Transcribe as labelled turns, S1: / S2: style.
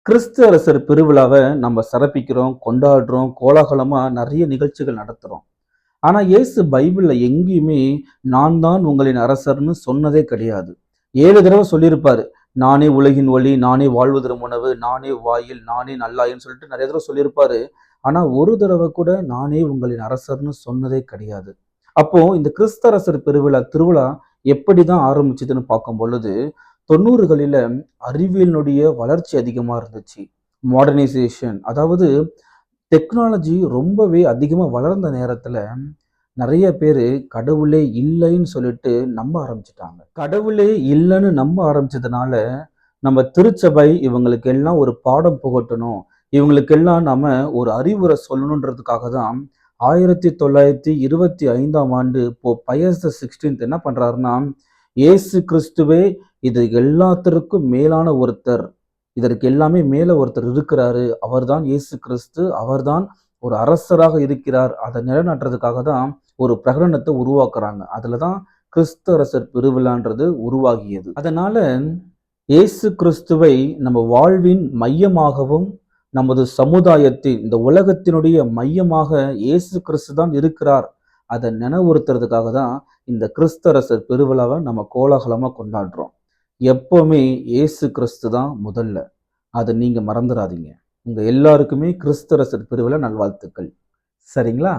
S1: கிறிஸ்து அரசர் பெருவிழாவை நம்ம சிறப்பிக்கிறோம், கொண்டாடுறோம், கோலாகலமா நிறைய நிகழ்ச்சிகள் நடத்துறோம். ஆனா இயேசு பைபிள்ல எங்கேயுமே நான் தான் உங்களின் அரசர்ன்னு சொன்னதே கிடையாது. 7 தடவை சொல்லியிருப்பாரு. நானே உலகின் ஒளி, நானே வாழ்வு தரும் உணவு, நானே வாயில், நானே நல்லாயின்னு சொல்லிட்டு நிறைய தடவை சொல்லியிருப்பாரு. ஆனா ஒரு தடவை கூட நானே உங்களின் அரசர்ன்னு சொன்னதே கிடையாது. அப்போ இந்த கிறிஸ்தரசர் திருவிழா எப்படிதான் ஆரம்பிச்சதுன்னு பார்க்கும் பொழுது 90களில அறிவியலினுடைய வளர்ச்சி அதிகமா இருந்துச்சு. மாடர்னைசேஷன், அதாவது டெக்னாலஜி ரொம்பவே அதிகமா வளர்ந்த நேரத்துல நிறைய பேரு கடவுளே இல்லைன்னு சொல்லிட்டு நம்ப ஆரம்பிச்சுட்டாங்க. கடவுளே இல்லைன்னு நம்ப ஆரம்பிச்சதுனால நம்ம திருச்சபை இவங்களுக்கு எல்லாம் ஒரு பாடம் புகட்டணும், இவங்களுக்கெல்லாம் நாம ஒரு அறிவுரை சொல்லணுன்றதுக்காக தான் 1925 போப் பயஸ் தி 16 என்ன பண்றாருன்னா, இயேசு கிறிஸ்துவே இது எல்லாத்திற்கும் மேலான ஒருத்தர், இதற்கு எல்லாமே மேல ஒருத்தர் இருக்கிறாரு, அவர்தான் இயேசு கிறிஸ்து, அவர்தான் ஒரு அரசராக இருக்கிறார், அதை நிலைநாட்டுறதுக்காக தான் ஒரு பிரகடனத்தை உருவாக்குறாங்க. அதுலதான் கிறிஸ்து அரசர் பெருவிழான்றது உருவாகியது. அதனால இயேசு கிறிஸ்துவை நம்ம வாழ்வின் மையமாகவும், நமது சமுதாயத்தின், இந்த உலகத்தினுடைய மையமாக இயேசு கிறிஸ்து தான் இருக்கிறார், அதை நினைவுறுத்துறதுக்காக தான் இந்த கிறிஸ்தரசர் பெருவிழாவை நம்ம கோலாகலமா கொண்டாடுறோம். எப்பவுமே இயேசு கிறிஸ்து தான் முதல்ல, அதை நீங்க மறந்துடாதீங்க. உங்க எல்லாருக்குமே கிறிஸ்தரசர் பெருவிழா நல்வாழ்த்துக்கள். சரிங்களா?